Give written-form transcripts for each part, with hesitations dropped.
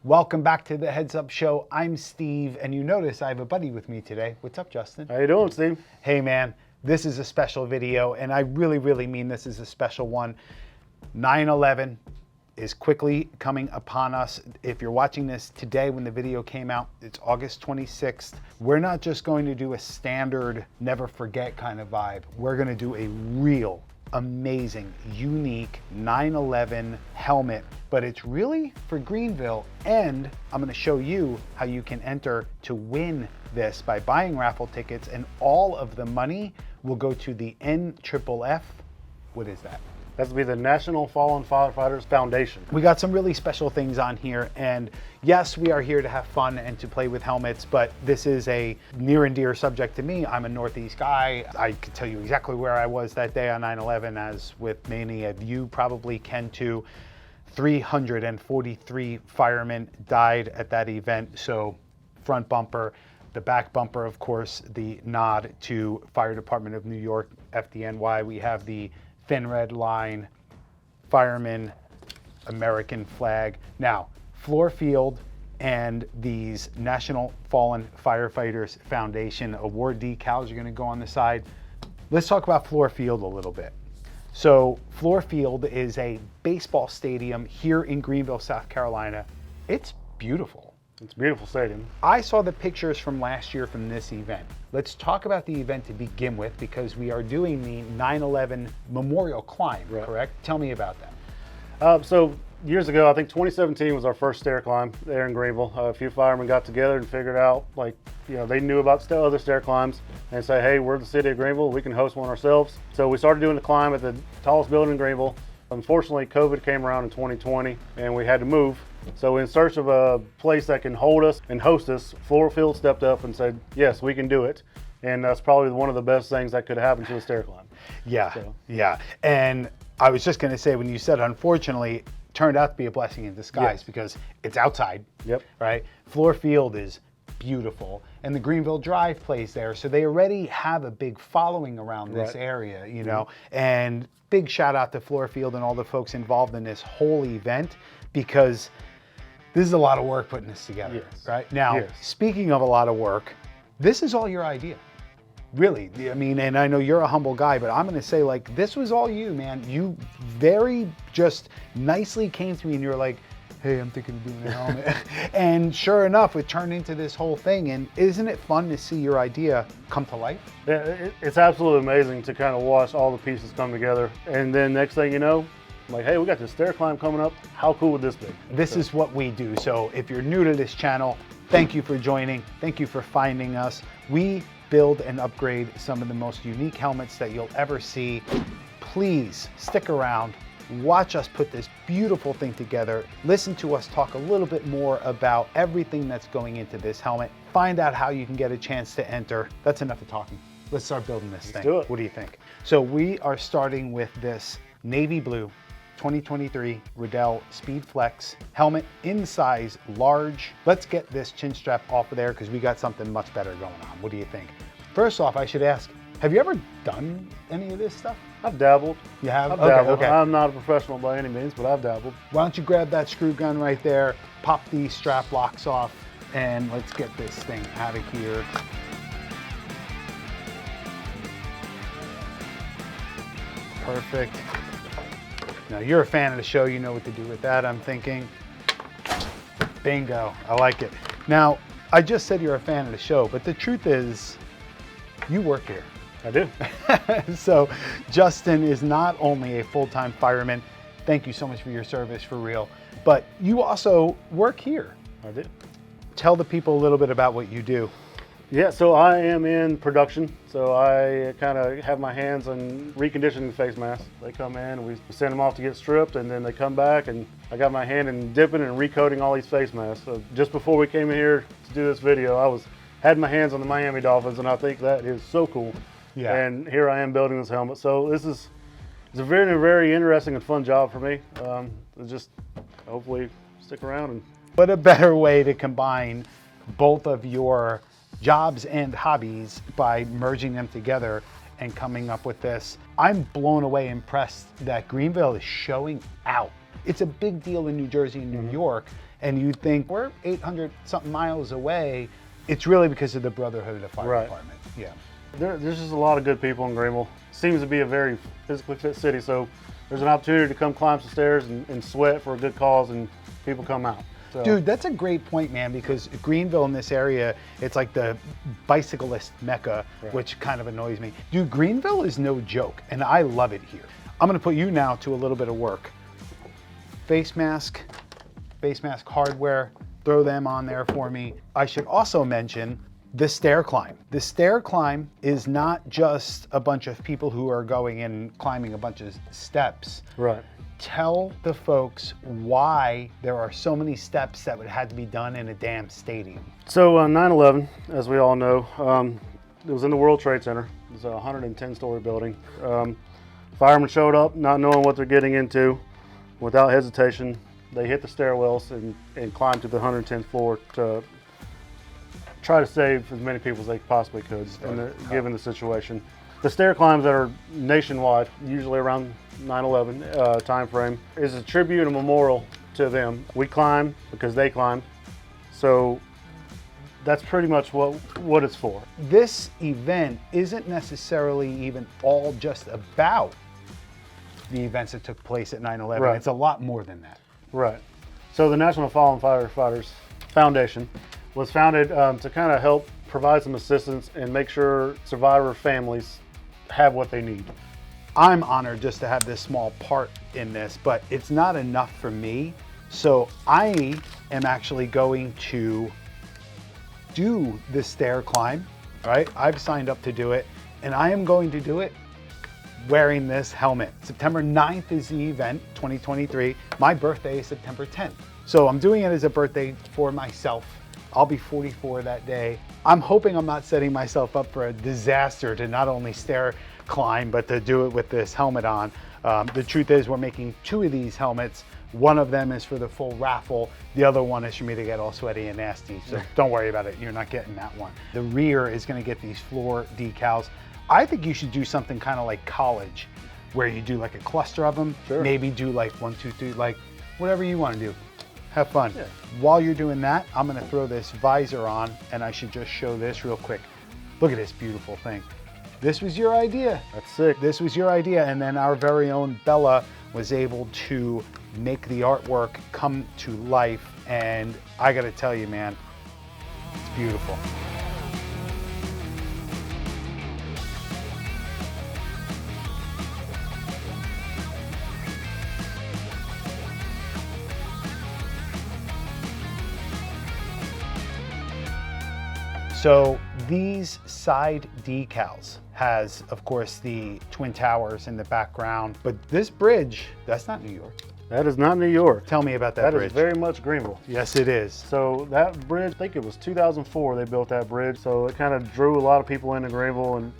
Welcome back to the Heads Up Show. I'm Steve, and you notice I have a buddy with me today. What's up, Justin? How you doing, Steve? Hey, man. This is a special video, and I really mean this is a special one. 9/11 is quickly coming upon us. If you're watching this today when the video came out, it's August 26th. We're not just going to do a standard never forget kind of vibe. We're going to do a real, amazing, unique 9/11 helmet, but it's really for Greenville, and I'm going to show you how you can enter to win this by buying raffle tickets, and all of the money will go to the NFFF. What is that? That's to be the National Fallen Firefighters Foundation. We got some really special things on here, and yes, we are here to have fun and to play with helmets, but this is a near and dear subject to me. I'm a Northeast guy. I could tell you exactly where I was that day on 9/11, as with many of you probably can too. 343 firemen died at that event, so front bumper. The back bumper, of course, the nod to Fire Department of New York, FDNY. We have the thin red line, fireman, American flag. Now, floor field and these National Fallen Firefighters Foundation award decals are going to go on the side. Let's talk about floor field a little bit. So floor field is a baseball stadium here in Greenville, South Carolina. It's beautiful. It's a beautiful stadium. I saw the pictures from last year from this event. Let's talk about the event to begin with, because we are doing the 9/11 Memorial Climb, right? Correct? Tell me about that. So years ago, I think 2017 was our first stair climb there in Greenville. A few firemen got together and figured out, they knew about other stair climbs and say, hey, we're the city of Greenville, we can host one ourselves. So we started doing the climb at the tallest building in Greenville. Unfortunately, COVID came around in 2020 and we had to move. So in search of a place that can hold us and host us, Floor Field stepped up and said, yes, we can do it. And that's probably one of the best things that could happen to a stair climb. Yeah, yeah. And I was just going to say, when you said unfortunately, it turned out to be a blessing in disguise, because it's outside, right? Floor Field is beautiful, and the Greenville Drive plays there, so they already have a big following around this area, you know. And big shout out to Floor Field and all the folks involved in this whole event, because this is a lot of work putting this together, right? Now, speaking of a lot of work, this is all your idea. Really, I mean, and I know you're a humble guy, but I'm going to say, this was all you, man. You very just nicely came to me and you're like, hey, I'm thinking of doing a helmet. And sure enough, it turned into this whole thing. And isn't it fun to see your idea come to life? Yeah, it's absolutely amazing to kind of watch all the pieces come together. And then next thing you know, hey, we got this stair climb coming up. How cool would this be? This is what we do. So if you're new to this channel, thank you for joining. Thank you for finding us. We build and upgrade some of the most unique helmets that you'll ever see. Please stick around, watch us put this beautiful thing together, listen to us talk a little bit more about everything that's going into this helmet, find out how you can get a chance to enter. That's enough of talking. Let's start building this thing. Let's do it. What do you think? So we are starting with this navy blue 2023 Riddell Speed Flex helmet in size large. Let's get this chin strap off of there, because we got something much better going on. What do you think? First off, I should ask, have you ever done any of this stuff? I've dabbled. You have? I've dabbled. Okay. I'm not a professional by any means, but I've dabbled. Why don't you grab that screw gun right there, pop these strap locks off, and let's get this thing out of here. Perfect. Now, you're a fan of the show, you know what to do with that, I'm thinking. Bingo, I like it. Now, I just said you're a fan of the show, but the truth is, you work here. I do. So, Justin is not only a full-time fireman, thank you so much for your service, for real, but you also work here. I do. Tell the people a little bit about what you do. Yeah, so I am in production. So I kind of have my hands on reconditioning face masks. They come in and we send them off to get stripped, and then they come back and I got my hand in dipping and recoating all these face masks. So just before we came in here to do this video, I had my hands on the Miami Dolphins, and I think that is so cool. Yeah. And here I am building this helmet. So it's a very, very interesting and fun job for me. Just hopefully stick around. And what a better way to combine both of your jobs and hobbies by merging them together and coming up with this. I'm blown away, impressed that Greenville is showing out. It's a big deal in New Jersey and New York, and you think we're 800 something miles away. It's really because of the Brotherhood of the Fire Department. Yeah. There's just a lot of good people in Greenville. Seems to be a very physically fit city, so there's an opportunity to come climb some stairs and sweat for a good cause, and people come out. So. Dude, that's a great point, man, because Greenville in this area, it's like the bicyclist mecca, which kind of annoys me. Dude, Greenville is no joke, and I love it here. I'm gonna put you now to a little bit of work. Face mask hardware, throw them on there for me. I should also mention the stair climb. The stair climb is not just a bunch of people who are going and climbing a bunch of steps. Right. Tell the folks why there are so many steps that would have to be done in a damn stadium. So 9/11, as we all know, it was in the World Trade Center. It was a 110-story building. Firemen showed up not knowing what they're getting into. Without hesitation, they hit the stairwells and climbed to the 110th floor to try to save as many people as they possibly could, given the situation. The stair climbs that are nationwide, usually around 9/11 time frame, is a tribute and a memorial to them. We climb because they climbed, so that's pretty much what it's for. This event isn't necessarily even all just about the events that took place at 9/11. Right. It's a lot more than that. Right. So the National Fallen Firefighters Foundation was founded to kind of help provide some assistance and make sure survivor families have what they need. I'm honored just to have this small part in this, but it's not enough for me. So I am actually going to do the stair climb, right? I've signed up to do it, and I am going to do it wearing this helmet. September 9th is the event, 2023. My birthday is September 10th. So I'm doing it as a birthday for myself. I'll be 44 that day. I'm hoping I'm not setting myself up for a disaster to not only stair climb, but to do it with this helmet on. The truth is we're making 2 of these helmets. One of them is for the full raffle. The other one is for me to get all sweaty and nasty. So don't worry about it. You're not getting that one. The rear is gonna get these floor decals. I think you should do something kind of like college, where you do like a cluster of them. Sure. Maybe do like 1, 2, 3, like whatever you want to do. Have fun. Yeah. While you're doing that, I'm gonna throw this visor on, and I should just show this real quick. Look at this beautiful thing. This was your idea. That's sick. This was your idea, and then our very own Bella was able to make the artwork come to life, and I gotta tell you, man, it's beautiful. So these side decals has, of course, the Twin Towers in the background, but this bridge, that's not New York. That is not New York. Tell me about that bridge. That is very much Greenville. Yes, it is. So that bridge, I think it was 2004 they built that bridge, so it kind of drew a lot of people into Greenville, and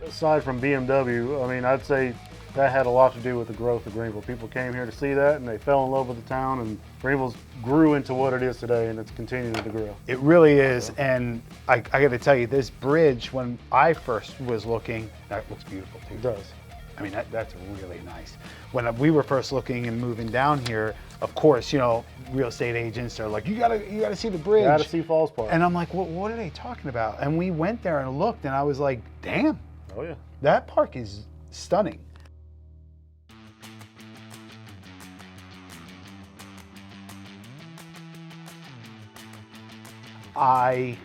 aside from BMW, I mean, I'd say that had a lot to do with the growth of Greenville. People came here to see that, and they fell in love with the town, and Greenville's grew into what it is today, and it's continuing to grow. It really is, and I got to tell you, this bridge, when I first was looking, that looks beautiful too. It does. I mean, that's really nice. When we were first looking and moving down here, of course, you know, real estate agents are like, you gotta see the bridge. You gotta see Falls Park. And I'm like, what are they talking about? And we went there and looked, and I was like, damn. Oh yeah. That park is stunning. I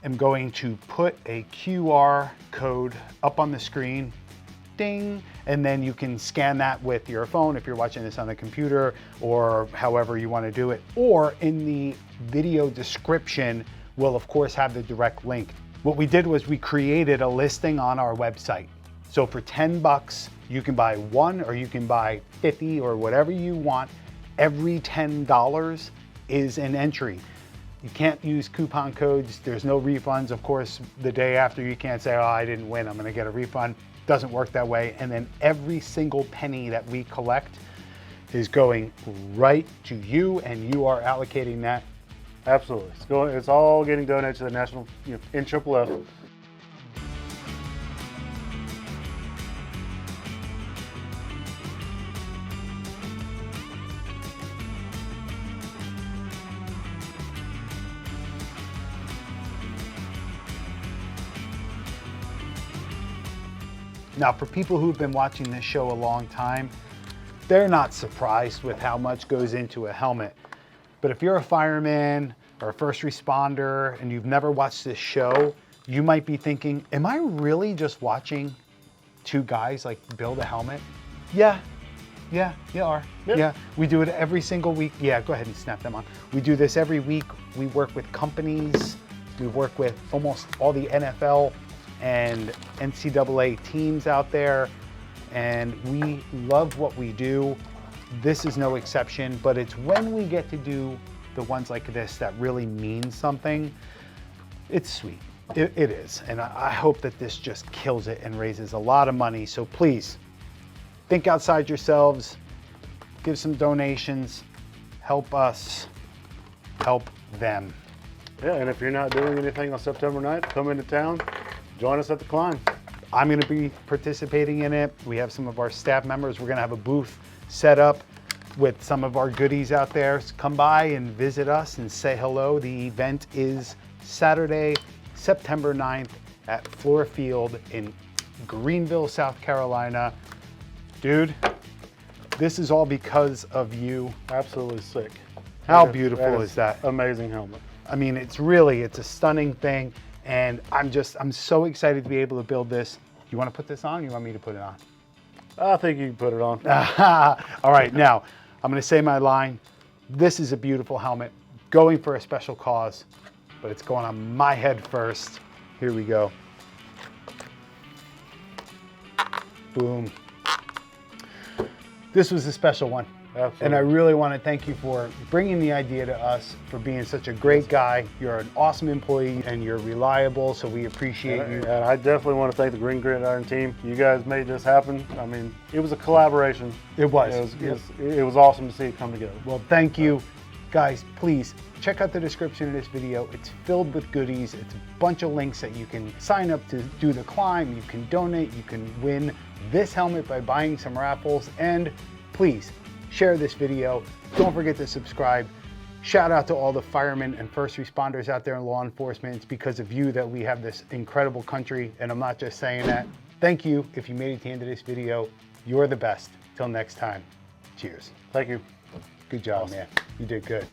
am going to put a QR code up on the screen, ding, and then you can scan that with your phone if you're watching this on a computer or however you want to do it. Or in the video description, we'll of course have the direct link. What we did was we created a listing on our website. So for 10 bucks, you can buy 1 or you can buy 50 or whatever you want. Every $10 is an entry. You can't use coupon codes. There's no refunds. Of course, the day after you can't say, oh, I didn't win, I'm gonna get a refund. Doesn't work that way. And then every single penny that we collect is going right to you, and you are allocating that. Absolutely. It's all getting donated to the National NCAA. Now, for people who've been watching this show a long time, they're not surprised with how much goes into a helmet. But if you're a fireman or a first responder and you've never watched this show, you might be thinking, am I really just watching two guys like build a helmet? Yeah, you are. Yep. Yeah, we do it every single week. Yeah, go ahead and snap them on. We do this every week. We work with companies. We work with almost all the NFL and NCAA teams out there, and we love what we do. This is no exception, but it's when we get to do the ones like this that really mean something. It's sweet. It is, and I hope that this just kills it and raises a lot of money. So please, think outside yourselves, give some donations, help us, help them. Yeah, and if you're not doing anything on September 9th, come into town, join us at the climb. I'm gonna be participating in it. We have some of our staff members. We're gonna have a booth set up with some of our goodies out there. So come by and visit us and say hello. The event is Saturday, September 9th at Floor Field in Greenville, South Carolina. Dude, this is all because of you. Absolutely sick. How beautiful is that? Amazing helmet. I mean, it's a stunning thing. And I'm so excited to be able to build this. You want to put this on? Or you want me to put it on? I think you can put it on. All right, now I'm going to say my line. This is a beautiful helmet, going for a special cause, but it's going on my head first. Here we go. Boom. This was a special one. Absolutely. And I really want to thank you for bringing the idea to us, for being such a great guy. You're an awesome employee and you're reliable, so we appreciate you. And I definitely want to thank the Green Gridiron team. You guys made this happen. I mean, it was a collaboration. It was. It was awesome to see it come together. Well, thank you. Guys, please check out the description of this video. It's filled with goodies. It's a bunch of links that you can sign up to do the climb. You can donate. You can win this helmet by buying some raffles. And please, share this video. Don't forget to subscribe. Shout out to all the firemen and first responders out there in law enforcement. It's because of you that we have this incredible country, and I'm not just saying that. Thank you if you made it to the end of this video. You're the best. Till next time, cheers. Thank you. Good job, man. You did good.